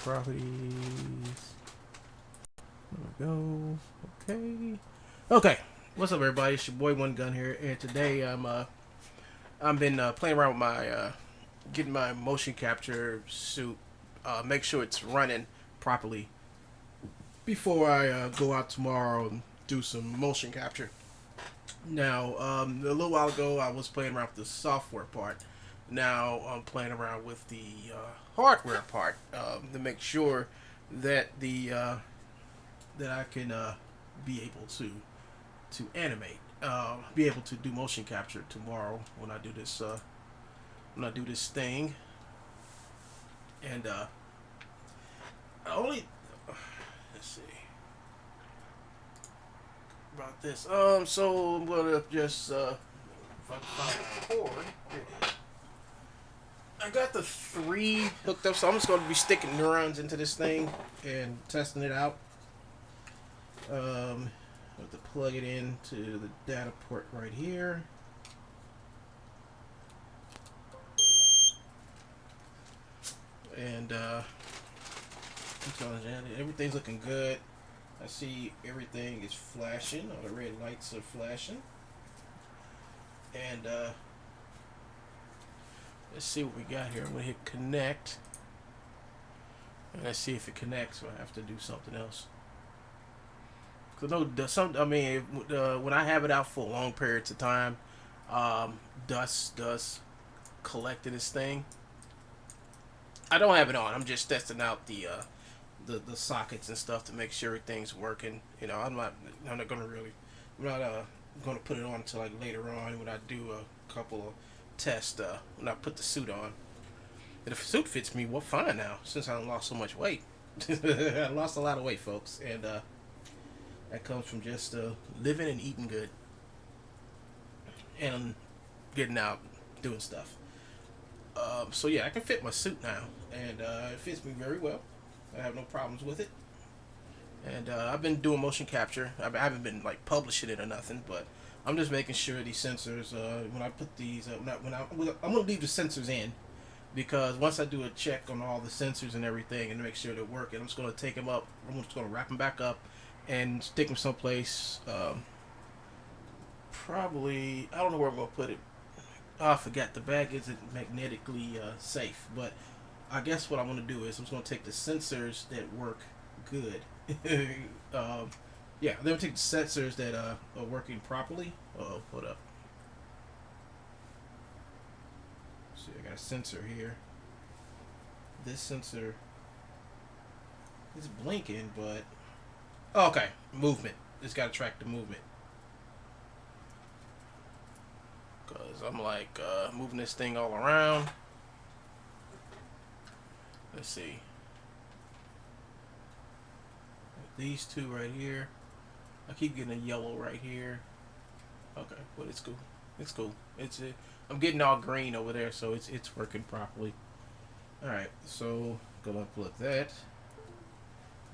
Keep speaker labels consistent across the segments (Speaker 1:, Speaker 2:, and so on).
Speaker 1: properties. There we go. Okay. Okay. What's up, everybody? It's your boy One Gun here, and today I've been playing around with my getting my motion capture suit. Make sure it's running properly before I go out tomorrow and do some motion capture. Now, a little while ago, I was playing around with the software part. Now I'm playing around with the hardware part to make sure that that I can be able to animate, be able to do motion capture tomorrow when I do this thing. And I only let's see about this. So I'm gonna just if I can find the cord. Here it is. I got the 3 hooked up, so I'm just going to be sticking neurons into this thing and testing it out. I have to plug it into the data port right here. And everything's looking good. I see everything is flashing. All the red lights are flashing. And let's see what we got here. I'm going to hit connect. And let's see if it connects, or I have to do something else. Because when I have it out for long periods of time, dust does collect in this thing. I don't have it on. I'm just testing out the sockets and stuff to make sure everything's working. You know, I'm not gonna put it on until like later on when I do a couple of tests when I put the suit on. And if the suit fits me, well, fine now, since I lost so much weight. I lost a lot of weight, folks, and that comes from just living and eating good and getting out doing stuff. So yeah, I can fit my suit now, and it fits me very well. I have no problems with it. And I've been doing motion capture. I haven't been like publishing it or nothing, but I'm just making sure these sensors. When I put these, I'm gonna leave the sensors in, because once I do a check on all the sensors and everything and make sure they're working, I'm just gonna take them up. I'm just gonna wrap them back up and stick them someplace. Probably, I don't know where I'm gonna put it. Oh, I forgot, the bag isn't magnetically safe, but I guess what I'm going to do is I'm just going to take the sensors that work good. Yeah, they'll take the sensors that are working properly. Oh, hold up. See, I got a sensor here. This sensor is blinking, but okay, movement. It's got to track the movement. Because I'm like moving this thing all around. Let's see. These 2 right here. I keep getting a yellow right here. Okay, but it's cool. It's cool. I'm getting all green over there, so it's working properly. All right, so gonna unplug that.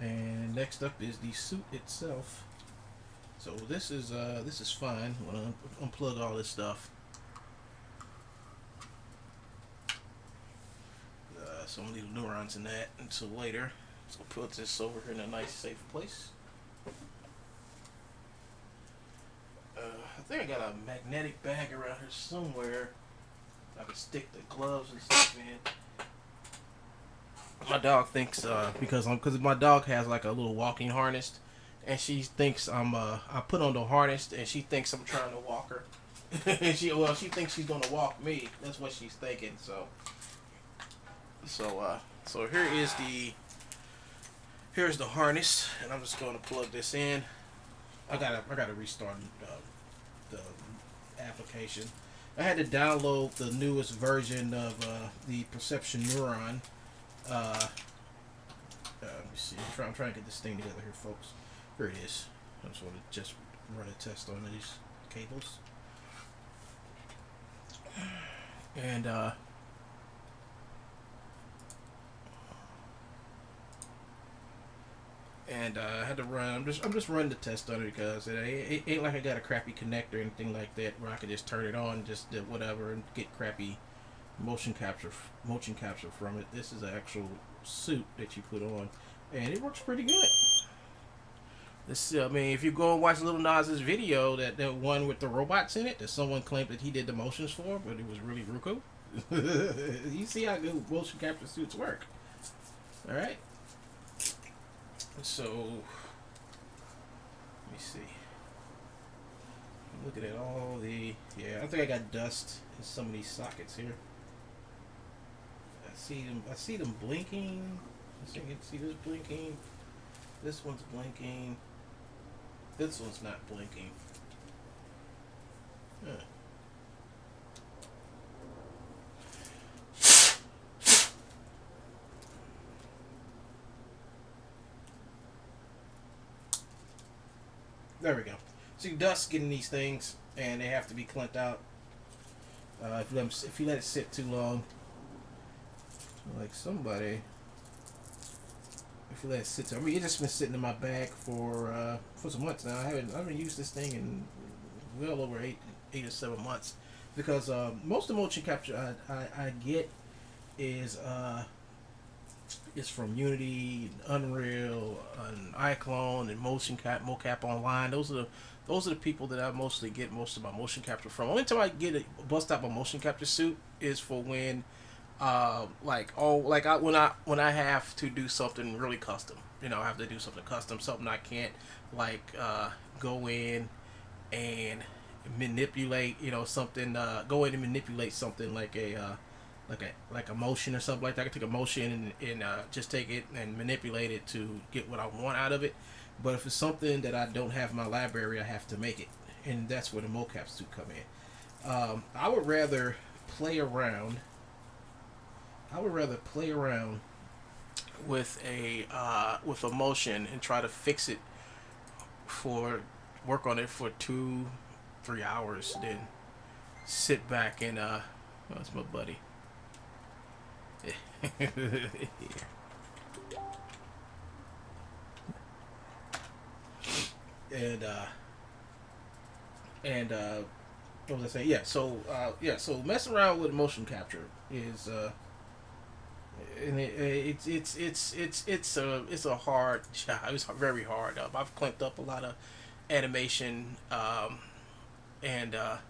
Speaker 1: And next up is the suit itself. So this is fine. I'm gonna unplug all this stuff. So I'm gonna leave neurons in that until later. So I'll put this over here in a nice safe place. I think I got a magnetic bag around here somewhere. I can stick the gloves and stuff in. My dog thinks because my dog has like a little walking harness, and she thinks I put on the harness, and she thinks I'm trying to walk her. And she thinks she's gonna walk me. That's what she's thinking. So here's the harness, and I'm just going to plug this in. I gotta restart the application. I had to download the newest version of the perception neuron. Let me see. I'm trying to get this thing together here, folks. Here it is. I just want to run a test on these cables. And I had to run. I'm just running the test on it because it ain't like I got a crappy connector or anything like that where I could just turn it on, just whatever, and get crappy motion capture from it. This is an actual suit that you put on, and it works pretty good. This, I mean, if you go and watch Little Nas's video, that one with the robots in it, that someone claimed that he did the motions for, but it was really Ruko. You see how good motion capture suits work. All right. So, let me see. I'm looking at all the, yeah, I think I got dust in some of these sockets here. I see them blinking. You can see this blinking. This one's blinking. This one's not blinking. Huh. There we go. See, dust getting these things, and they have to be clamped out. If you let it sit too long, like somebody, if you let it sit, I mean, it's just been sitting in my bag for some months now. I haven't used this thing in well over eight or 7 months, because most of the motion capture I get is from Unity, Unreal, and iClone, and mocap online. Those are the people that I mostly get most of my motion capture from. Only time I get a bust out my motion capture suit is for when when I have to do something really custom. You know, I have to do something custom, something I can't go in and manipulate. You know, something go in and manipulate something like a motion or something like that. I can take a motion and just take it and manipulate it to get what I want out of it. But if it's something that I don't have in my library, I have to make it, and that's where the mocaps do come in. I would rather play around. With a motion and try to fix it work on it for 2-3 hours, then sit back and that's my buddy. and what was I saying? So messing around with motion capture is and it's a hard job. It's very hard. I've clamped up a lot of animation, and I've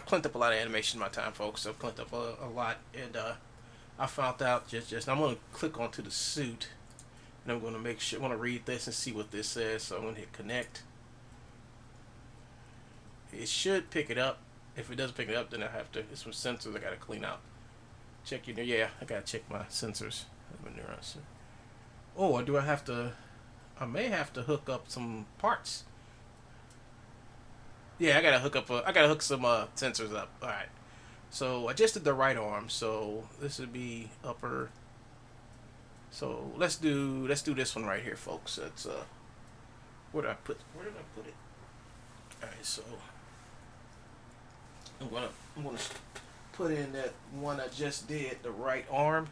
Speaker 1: clamped up a lot of animation in my time, folks. I've clamped up a lot, and I found out just I'm gonna click onto the suit, and I'm gonna make sure I want to read this and see what this says. So I'm gonna hit connect. It should pick it up. If it doesn't pick it up, then I have to. It's some sensors I gotta clean out. Check your. Yeah, I gotta check my sensors. Oh, do I have to? I may have to hook up some parts. Yeah, I gotta hook some sensors up. All right. So I just did the right arm. So this would be upper. So let's do this one right here, folks. That's where did I put it? All right. So I'm gonna put in that one I just did, the right arm.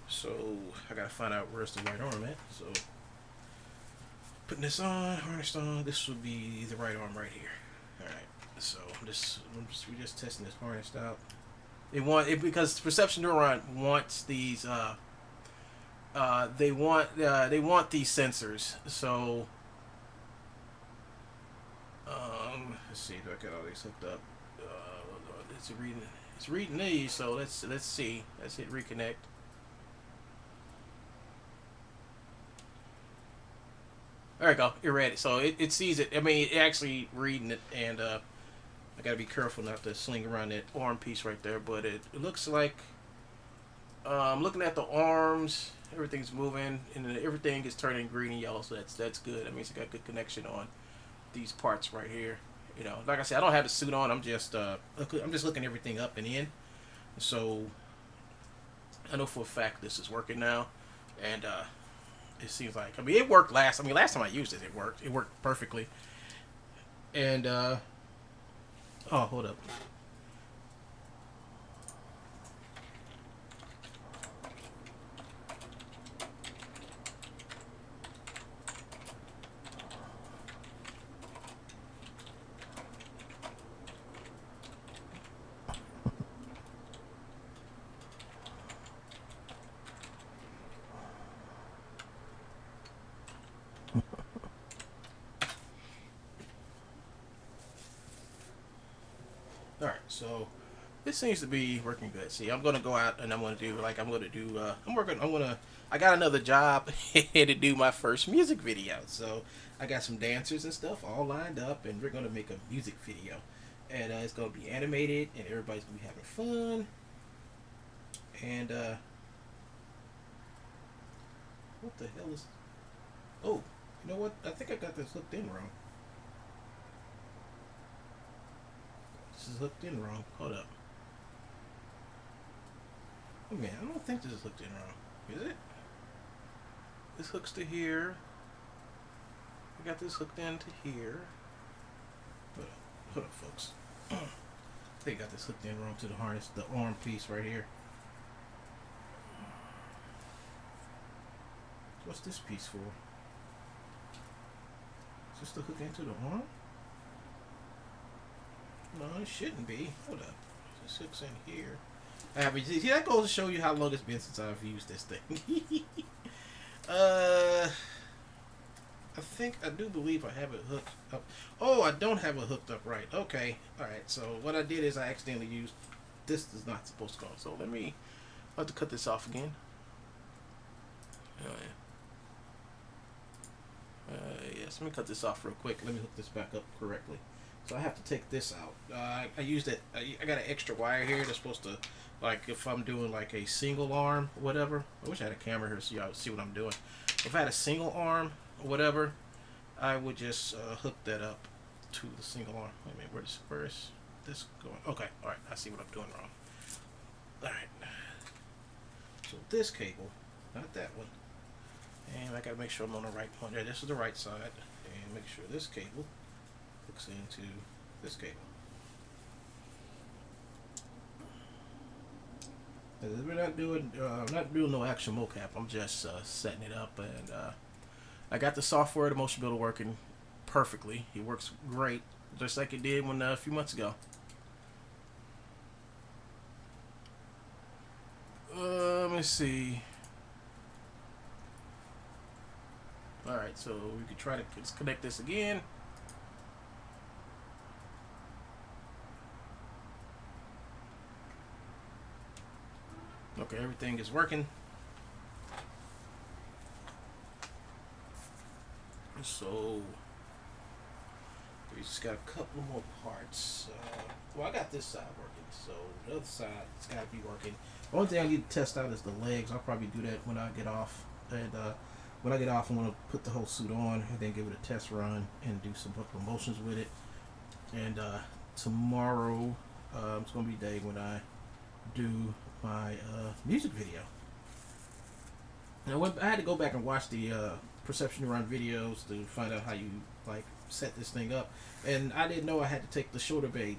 Speaker 1: So I gotta find out where's the right arm at. So putting this on, harnessed on. This would be the right arm right here. All right. So we're just testing this harnessed out. Because Perception Neuron wants these. They want these sensors. So let's see. Do I got all these hooked up? It's reading these. So let's see. Let's hit reconnect. There we go. You're ready. So it sees it. I mean, it actually reading it, and I gotta be careful not to sling around that arm piece right there. But it looks like I'm looking at the arms. Everything's moving, and everything is turning green and yellow. So that's good. I mean, it's got good connection on these parts right here. You know, like I said, I don't have the suit on. I'm just looking everything up and in. So I know for a fact this is working now, and it seems like, I mean, it worked last time I used it, it worked. It worked perfectly. And oh, hold up. So this seems to be working good. See, I'm gonna go out and I'm gonna do like I got another job to do my first music video. So I got some dancers and stuff all lined up, and we're gonna make a music video, and it's gonna be animated, and everybody's gonna be having fun. And what the hell is? Oh, you know what? I think I got this hooked in wrong. This is hooked in wrong. Hold up. Oh man, I don't think this is hooked in wrong. Is it? This hooks to here. I got this hooked into here. Hold up, folks. I think I got this hooked in wrong to the harness, the arm piece right here. What's this piece for? Is this to hook into the arm? No, it shouldn't be. Hold up. This hooks in here. See, that goes to show you how long it's been since I've used this thing. I do believe I have it hooked up. Oh, I don't have it hooked up right. Okay. Alright, so what I did is I accidentally used... This is not supposed to go. So I'll have to cut this off again. Oh, yeah. Yes, let me cut this off real quick. Let me hook this back up correctly. So I have to take this out. I used it. I got an extra wire here that's supposed to, like, if I'm doing like a single arm or whatever. I wish I had a camera here so y'all would see what I'm doing. If I had a single arm or whatever, I would just hook that up to the single arm. Wait a minute, where is this going? Okay, all right. I see what I'm doing wrong. All right. So this cable, not that one. And I gotta make sure I'm on the right one. Yeah, this is the right side. And make sure this cable hooks into this cable. We're not doing no actual mocap. I'm just setting it up, and I got the software, the motion builder, working perfectly. It works great, just like it did when a few months ago. Let me see. Alright, so we could try to connect this again. Okay, everything is working. So we just got a couple more parts. Well, I got this side working, so the other side it's got to be working. The only thing I need to test out is the legs. I'll probably do that when I get off. And when I get off, I'm going to put the whole suit on and then give it a test run and do some motions with it. And tomorrow, it's going to be the day when I do my music video. And I had to go back and watch the perception run videos to find out how you like set this thing up. And I didn't know I had to take the shoulder blade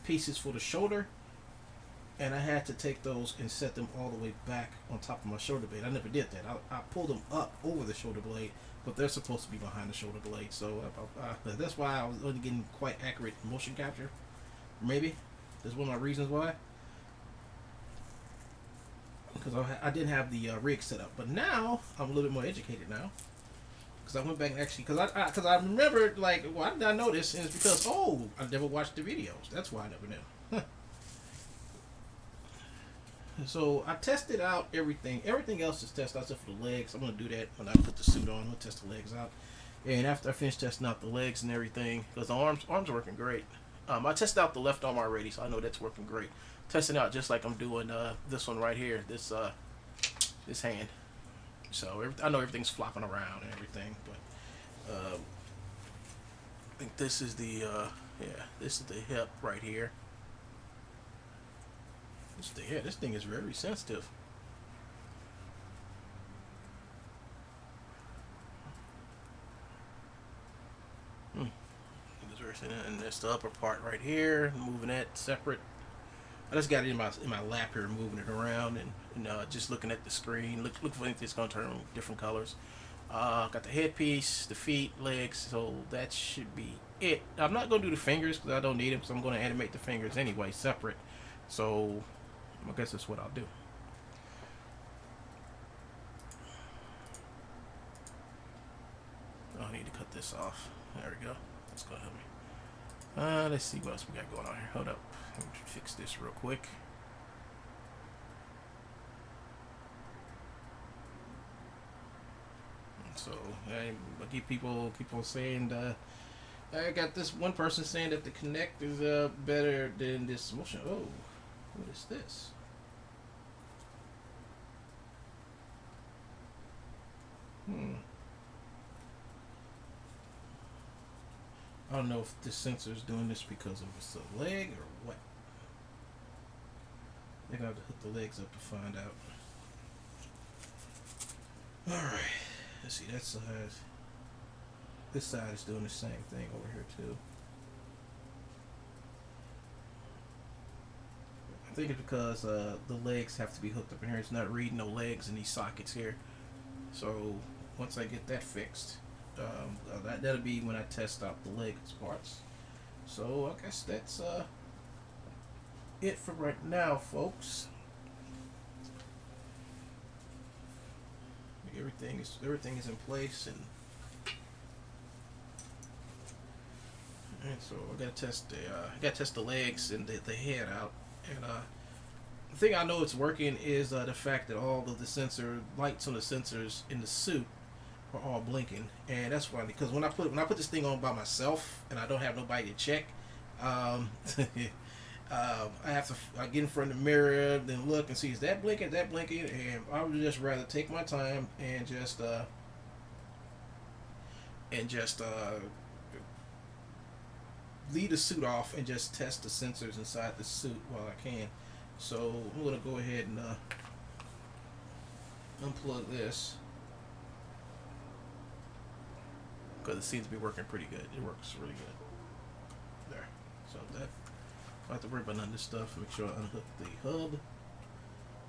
Speaker 1: pieces for the shoulder. And I had to take those and set them all the way back on top of my shoulder blade. I never did that. I pulled them up over the shoulder blade, but they're supposed to be behind the shoulder blade. So that's why I was only getting quite accurate motion capture. Maybe that's one of my reasons why. Because I didn't have the rig set up, but now I'm a little bit more educated now. Because I went back and actually, because I remembered, like, why did I know this? And it's because I never watched the videos. That's why I never knew. So I tested out everything. Everything else is tested out except for the legs. I'm gonna do that when I put the suit on. I'm gonna test the legs out, and after I finish testing out the legs and everything, because the arms are working great. I tested out the left arm already, so I know that's working great. Testing out just like I'm doing this one right here, this hand. So I know everything's flopping around and everything, but I think this is the this is the hip right here. This thing is very sensitive. And that's the upper part right here. Moving that separate. I just got it in my lap here, moving it around and just looking at the screen. Look for anything that's gonna turn different colors. Got the headpiece, the feet, legs. So that should be it. I'm not gonna do the fingers because I don't need them. So I'm gonna animate the fingers anyway, separate. So I guess that's what I'll do. Oh, I need to cut this off. There we go. That's gonna help me. Let's see what else we got going on here. Hold up. Let me fix this real quick. So I keep people saying I got this one person saying that the Connect is better than this motion. Oh, what is this? I don't know if this sensor is doing this because of it's a leg or what. They're gonna have to hook the legs up to find out. Alright. Let's see, that side. This side is doing the same thing over here too. I think it's because the legs have to be hooked up in here. It's not reading no legs in these sockets here. So once I get that fixed, that'll be when I test out the legs parts. So I guess that's it for right now, folks. Everything is in place, and so I gotta test the legs and the head out. And the thing I know it's working is the fact that all of the sensor lights on the sensors in the suit are all blinking, and that's why, because when I put this thing on by myself and I don't have nobody to check, I get in front of the mirror, then look and see, is that blinking, and I would just rather take my time and just leave the suit off and just test the sensors inside the suit while I can. So I'm gonna go ahead and unplug this because it seems to be working pretty good. It works really good. There. So that. I have to worry about none of this stuff. Make sure I unhook the hub,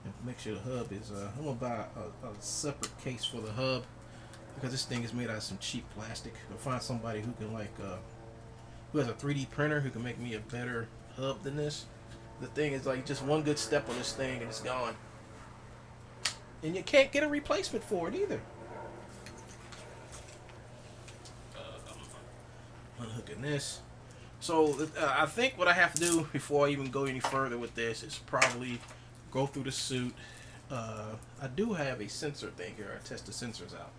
Speaker 1: and make sure the hub is. I'm gonna buy a separate case for the hub because this thing is made out of some cheap plastic. I'll find somebody who can who has a 3D printer who can make me a better hub than this. The thing is like just one good step on this thing and it's gone, and you can't get a replacement for it either. Unhooking this. So I think what I have to do before I even go any further with this is probably go through the suit. I do have a sensor thing here. I test the sensors out,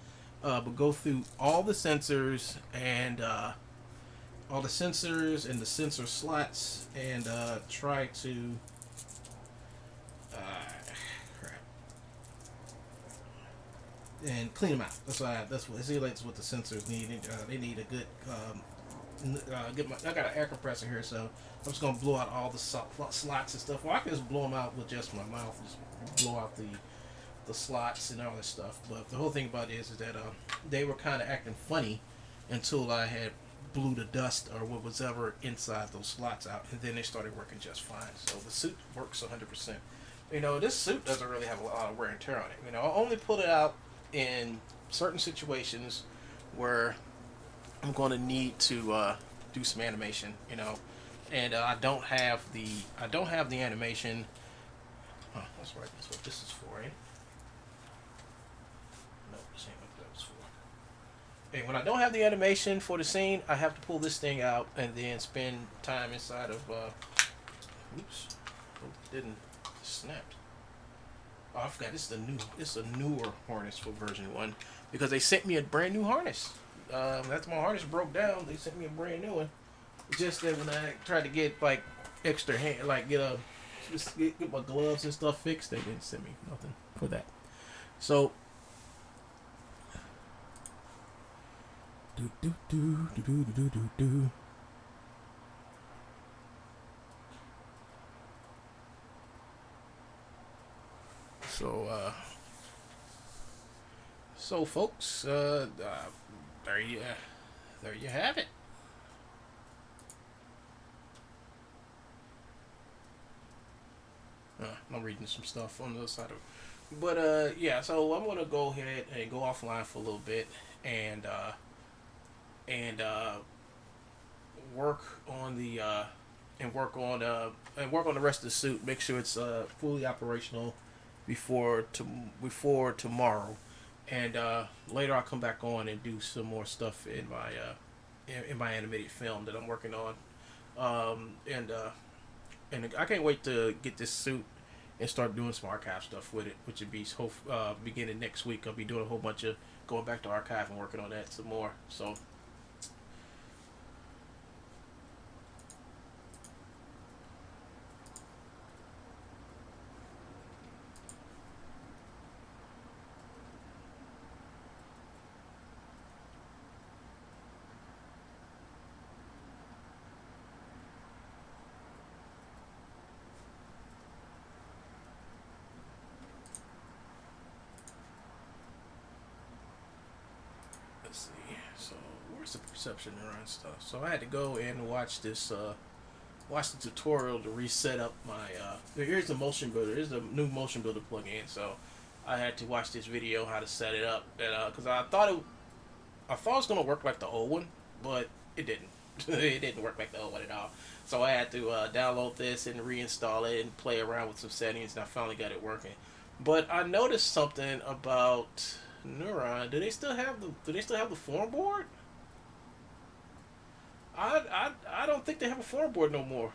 Speaker 1: but go through all the sensors and the sensor slots and try to and clean them out. That's what the sensors need. They need a good. I got an air compressor here, so I'm just gonna blow out all the slots and stuff. Well, I can just blow them out with just my mouth, just blow out the slots and all this stuff. But the whole thing about it is that they were kind of acting funny until I had blew the dust or what was ever inside those slots out, and then they started working just fine. So the suit works 100%. You know, this suit doesn't really have a lot of wear and tear on it. You know, I only pull it out in certain situations where I'm going to need to do some animation, you know, and I don't have the animation. Oh, that's right. That's what this is for, right? No, this ain't what that was for. And when I don't have the animation for the scene, I have to pull this thing out and then spend time inside of. Oops, it didn't snapped. Oh, I forgot. This is a newer harness for version 1 because they sent me a brand new harness. That's my harness broke down. They sent me a brand new one. Just that when I tried to get like extra hand, like get my gloves and stuff fixed, they didn't send me nothing for that. So So folks, there you have it. I'm reading some stuff on the other side of it. But yeah, so I'm gonna go ahead and go offline for a little bit and work on the work on the rest of the suit. Make sure it's fully operational before tomorrow. And later I'll come back on and do some more stuff in my animated film that I'm working on. And I can't wait to get this suit and start doing some archive stuff with it, which would be beginning next week. I'll be doing a whole bunch of going back to archive and working on that some more. So let's see. So where's the perception neuron stuff? So I had to go and watch the tutorial to reset up my here's the motion builder. Here's the new motion builder plugin. So I had to watch this video how to set it up, and because I thought it was gonna work like the old one, but it didn't. It didn't work like the old one at all. So I had to download this and reinstall it and play around with some settings, and I finally got it working. But I noticed something about Neuron. Do they still have the form board? I don't think they have a form board no more.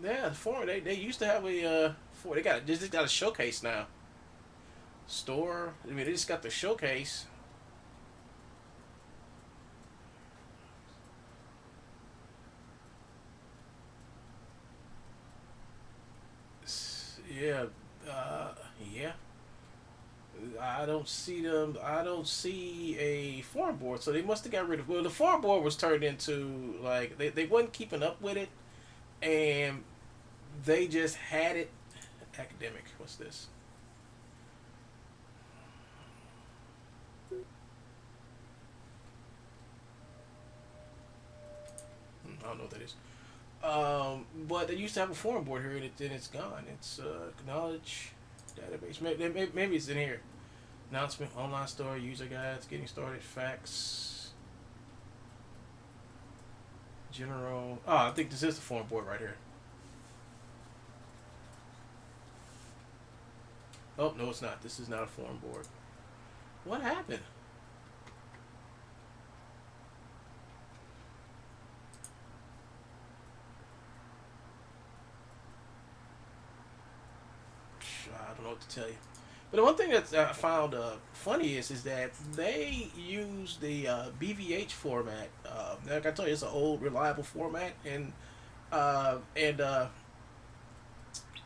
Speaker 1: Yeah, the form they used to have a for they just got a showcase now. Store. I mean, they just got the showcase. Yeah, yeah. I don't see them. I don't see a forum board. So they must have got rid of. Well, the forum board was turned into like they wasn't keeping up with it, and they just had it. Academic. What's this? I don't know what that is. But they used to have a forum board here, and it's gone. It's knowledge database. Maybe it's in here. Announcement, online store, user guides, getting started, facts, general. Oh, I think this is the forum board right here. Oh, no, it's not. This is not a forum board. What happened? I don't know what to tell you. But the one thing that I found funny is that they use the BVH format. Like I told you, it's an old reliable format, uh, and uh,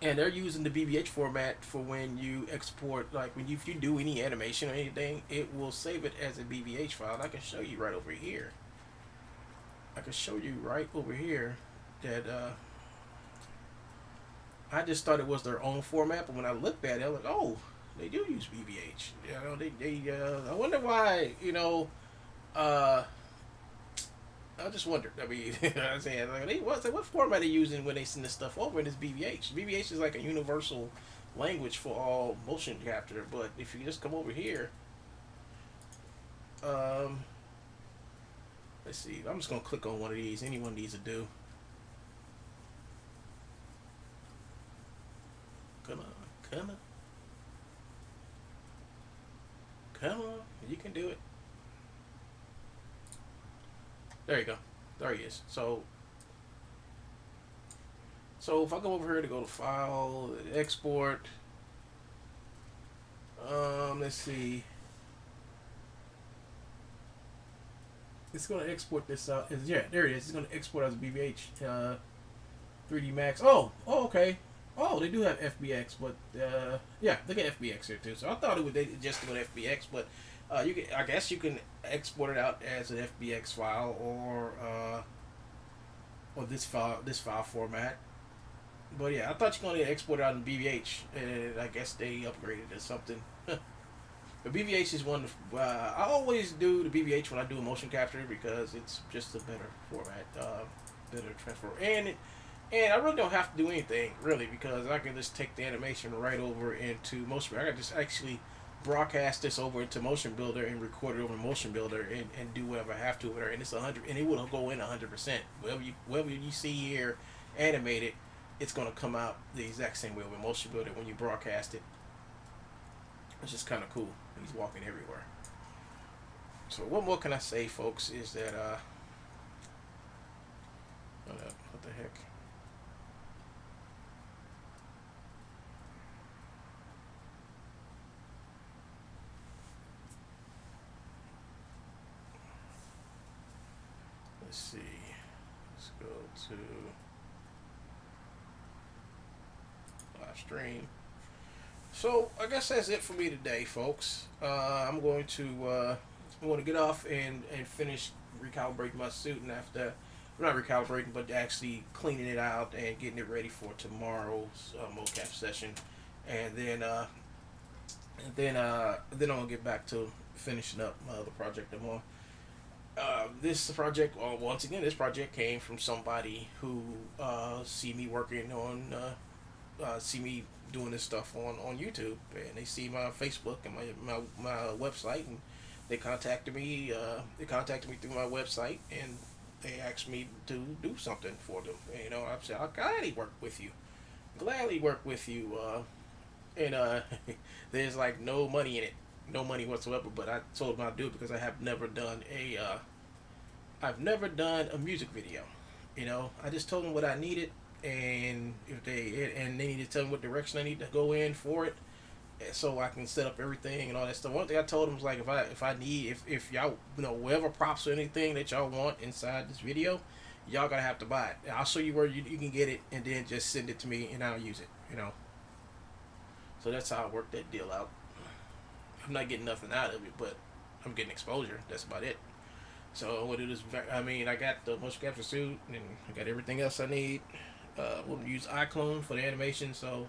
Speaker 1: and they're using the BVH format for when you export, like if you do any animation or anything, it will save it as a BVH file. And I can show you right over here. I can show you right over here that I just thought it was their own format, but when I looked at it, I'm like, oh, they do use BVH. You know, I wonder why. Uh, I just wondered. I mean, you know what I'm saying, like, what format are they using when they send this stuff over? And it's BVH. BVH is like a universal language for all motion capture. But if you just come over here, um, let's see. I'm just gonna click on one of these. Any one of these will do. Come on, come on, come on. You can do it. There you go. There he is. So if I go over here to go to file, export, let's see. It's gonna export this out. Yeah, there it is. It's gonna export as BVH, 3D Max. Oh, okay. Oh, they do have FBX, but yeah, they get FBX here too. So I thought it would they just do an FBX, but I guess you can export it out as an FBX file or this file format. But yeah, I thought you could only export it out in BVH, and I guess they upgraded or something. The BVH is one. I always do the BVH when I do a motion capture because it's just a better format, better transfer, and I really don't have to do anything really because I can just take the animation right over into motion. I can just actually broadcast this over into Motion Builder and record it over Motion Builder and do whatever I have to with it. And it's 100, and it will go in 100%. Whatever you see here animated, it's gonna come out the exact same way with Motion Builder when you broadcast it. It's just kind of cool. He's walking everywhere. So what more can I say, folks? Is that What the heck? Let's see. Let's go to live stream. So I guess that's it for me today, folks. I'm going to get off and finish recalibrating my suit, and after not recalibrating, but actually cleaning it out and getting it ready for tomorrow's mocap session, and then I'll get back to finishing up the project I'm on. This project, well, once again, this project came from somebody who see me working on, see me doing this stuff on YouTube, and they see my Facebook and my website, and they contacted me. They contacted me through my website, and they asked me to do something for them. And, you know, I said, I'll gladly work with you. Gladly work with you. And there's like no money in it, no money whatsoever. But I told them I'd do it because I have never done I've never done a music video. You know, I just told them what I needed, and if they need to tell me what direction I need to go in for it, so I can set up everything and all that stuff. One thing I told them was like, if y'all, you know, whatever props or anything that y'all want inside this video, y'all gotta have to buy it. I'll show you where you can get it, and then just send it to me and I'll use it. You know. So that's how I work that deal out. I'm not getting nothing out of it, but I'm getting exposure. That's about it. So what it is, I mean, I got the motion capture suit, and I got everything else I need. We'll use iClone for the animation, so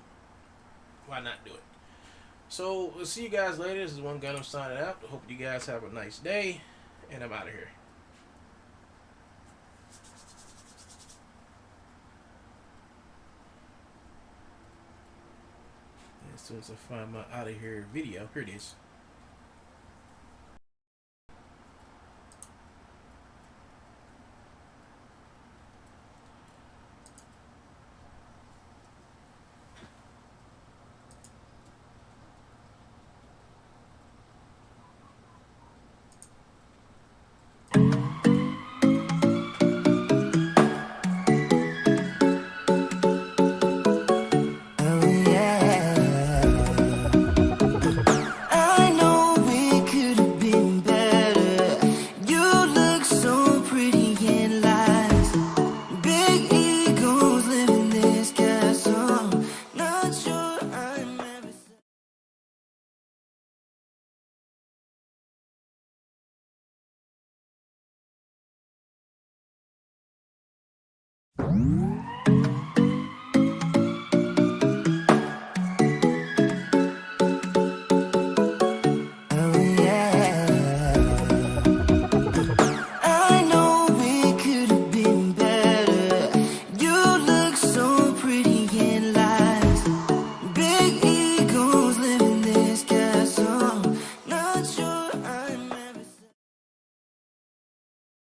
Speaker 1: why not do it? So we'll see you guys later. This is One Gun. I'm signing out. Hope you guys have a nice day, and I'm out of here. As soon as I find my out of here video, here it is.